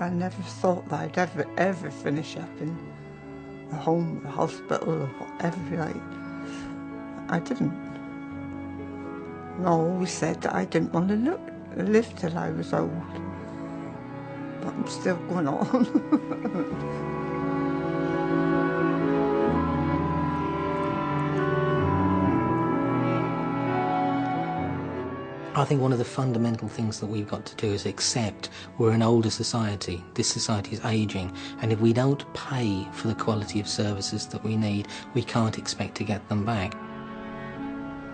I never thought that I'd ever finish up in a home, a hospital, or whatever. I didn't. And I always said that I didn't want to live till I was old. But I'm still going on. I think one of the fundamental things that we've got to do is accept we're an older society. This society is ageing, and if we don't pay for the quality of services that we need, we can't expect to get them back.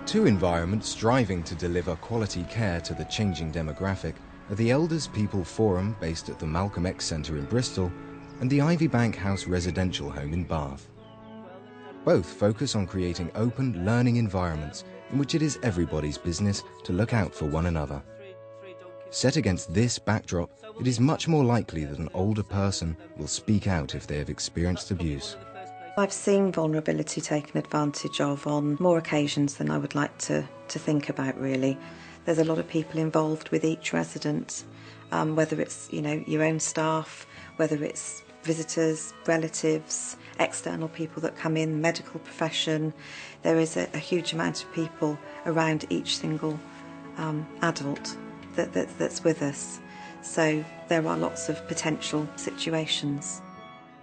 Two environments striving to deliver quality care to the changing demographic are the Elders People Forum, based at the Malcolm X Centre in Bristol, and the Ivy Bank House residential home in Bath. Both focus on creating open, learning environments in which it is everybody's business to look out for one another. Set against this backdrop, it is much more likely that an older person will speak out if they have experienced abuse. I've seen vulnerability taken advantage of on more occasions than I would like to think about, really. There's a lot of people involved with each resident, whether it's, your own staff, whether it's visitors, relatives, external people that come in, medical profession. There is a huge amount of people around each single adult that's with us. So there are lots of potential situations.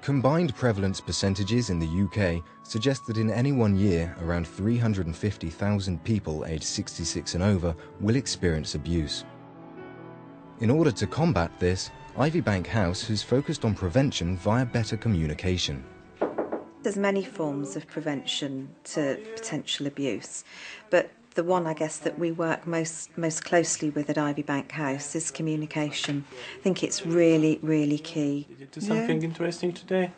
Combined prevalence percentages in the UK suggest that in any one year, around 350,000 people aged 66 and over will experience abuse. In order to combat this, Ivy Bank House has focused on prevention via better communication. There's many forms of prevention to potential abuse, but the one, I guess, that we work most closely with at Ivy Bank House is communication. I think it's really, really key. Did you do something interesting today?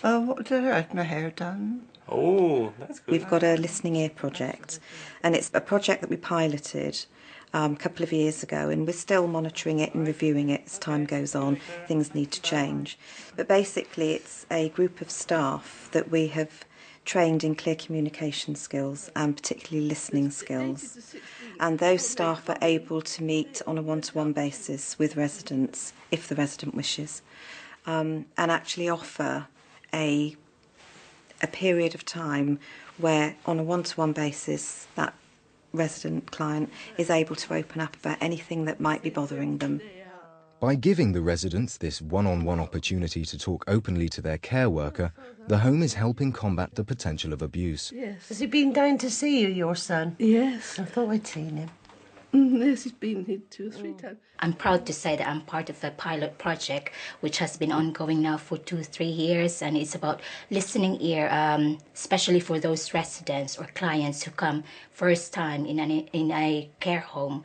Oh, what did I have my hair done? Oh, that's good. We've got a listening ear project, and it's a project that we piloted a couple of years ago, and we're still monitoring it and reviewing it as time goes on. Things need to change. But basically it's a group of staff that we have trained in clear communication skills and particularly listening skills. And those staff are able to meet on a one-to-one basis with residents, if the resident wishes, and actually offer a period of time where on a one-to-one basis that resident client is able to open up about anything that might be bothering them. By giving the residents this one-on-one opportunity to talk openly to their care worker, the home is helping combat the potential of abuse. Yes. Has he been down to see you, your son? Yes. I thought I'd seen him. Yes, he's been here 2 or 3 times. I'm proud to say that I'm part of the pilot project, which has been ongoing now for 2 or 3 years, and it's about listening ear, especially for those residents or clients who come first time in a care home,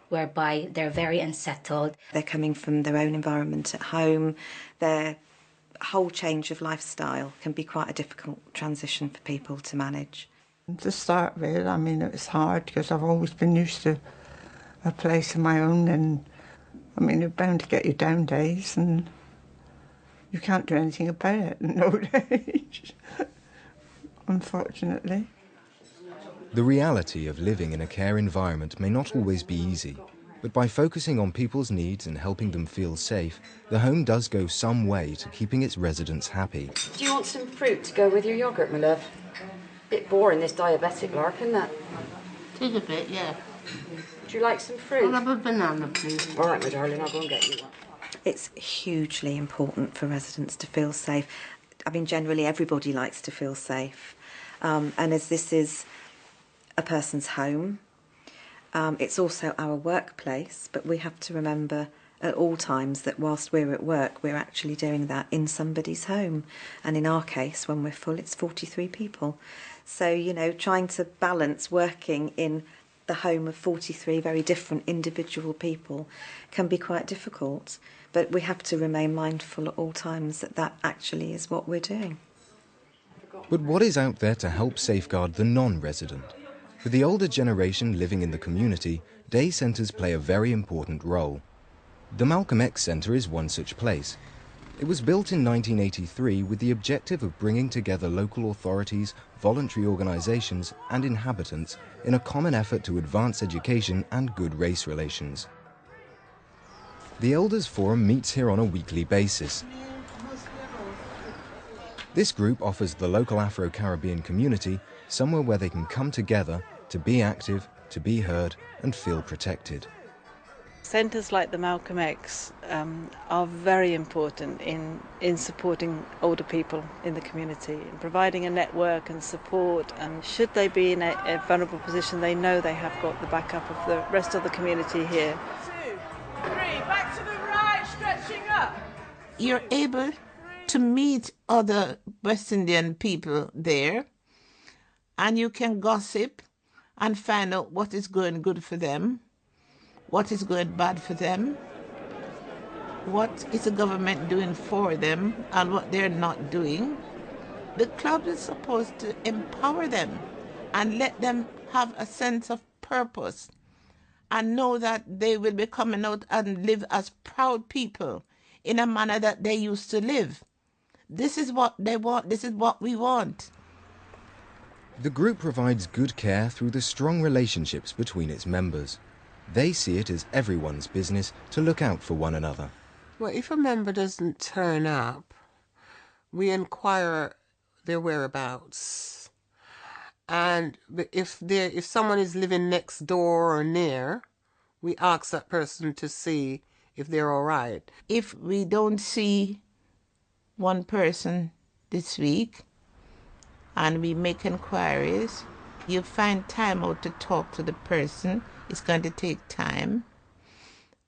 whereby they're very unsettled. They're coming from their own environment at home. Their whole change of lifestyle can be quite a difficult transition for people to manage. To start with, it was hard because I've always been used to a place of my own, and you're bound to get your down days, and you can't do anything about it nowadays, unfortunately. The reality of living in a care environment may not always be easy, but by focusing on people's needs and helping them feel safe, the home does go some way to keeping its residents happy. Do you want some fruit to go with your yoghurt, my love? Bit boring, this diabetic lark, isn't that? Tis a bit, yeah. Do you like some fruit? I'll have a banana, please. All right, my darling, I'll go and get you one. It's hugely important for residents to feel safe. Generally everybody likes to feel safe. And as this is a person's home, it's also our workplace, but we have to remember at all times that whilst we're at work, we're actually doing that in somebody's home. And in our case, when we're full, it's 43 people. So, trying to balance working in the home of 43 very different individual people can be quite difficult. But we have to remain mindful at all times that that actually is what we're doing. But what is out there to help safeguard the non-resident? For the older generation living in the community, day centres play a very important role. The Malcolm X Centre is one such place. It was built in 1983 with the objective of bringing together local authorities, voluntary organisations and inhabitants in a common effort to advance education and good race relations. The Elders Forum meets here on a weekly basis. This group offers the local Afro-Caribbean community somewhere where they can come together to be active, to be heard and feel protected. Centres like the Malcolm X are very important in supporting older people in the community, in providing a network and support, and should they be in a vulnerable position, they know they have got the backup of the rest of the community here. 2, 3, back to the right, stretching up. You're able to meet other West Indian people there, and you can gossip and find out what is going good for them, what is going bad for them, what is the government doing for them and what they're not doing. The club is supposed to empower them and let them have a sense of purpose and know that they will be coming out and live as proud people in a manner that they used to live. This is what they want. This is what we want. The group provides good care through the strong relationships between its members. They see it as everyone's business to look out for one another. Well, if a member doesn't turn up, we inquire their whereabouts. And if someone is living next door or near, we ask that person to see if they're all right. If we don't see one person this week and we make inquiries, you find time out to talk to the person. It's going to take time.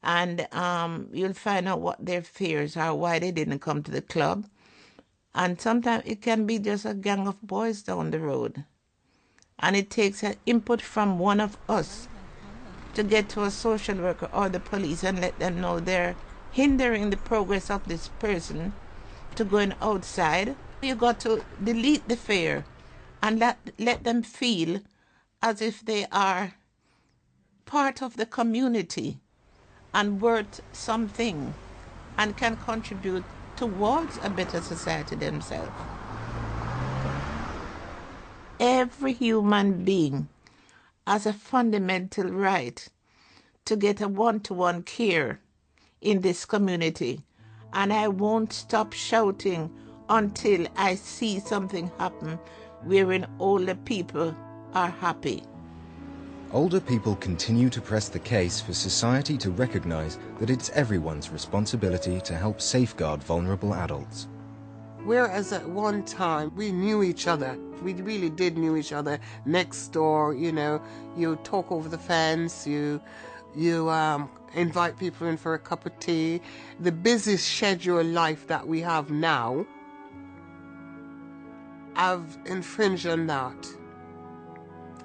And you'll find out what their fears are, why they didn't come to the club. And sometimes it can be just a gang of boys down the road. And it takes an input from one of us to get to a social worker or the police and let them know they're hindering the progress of this person to going outside. You got to delete the fear and let them feel as if they are part of the community and worth something and can contribute towards a better society themselves. Every human being has a fundamental right to get a one-to-one care in this community, and I won't stop shouting until I see something happen wherein older people are happy. Older people continue to press the case for society to recognise that it's everyone's responsibility to help safeguard vulnerable adults. Whereas at one time we knew each other, we really did knew each other next door, you know, you talk over the fence, you invite people in for a cup of tea. The busy schedule life that we have now have infringed on that.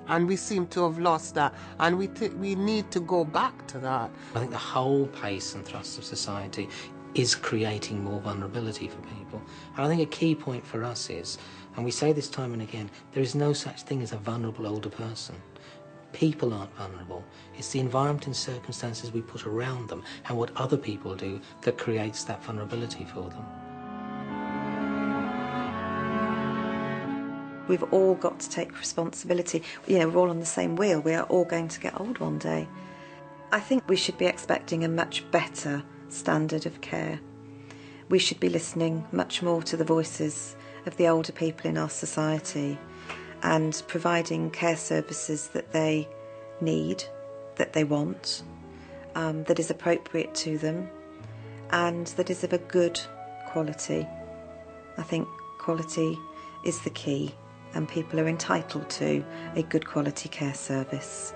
And we seem to have lost that, and we need to go back to that. I think the whole pace and thrust of society is creating more vulnerability for people. And I think a key point for us is, and we say this time and again, there is no such thing as a vulnerable older person. People aren't vulnerable. It's the environment and circumstances we put around them and what other people do that creates that vulnerability for them. We've all got to take responsibility. You know, we're all on the same wheel. We are all going to get old one day. I think we should be expecting a much better standard of care. We should be listening much more to the voices of the older people in our society and providing care services that they need, that they want, that is appropriate to them, and that is of a good quality. I think quality is the key, and people are entitled to a good quality care service.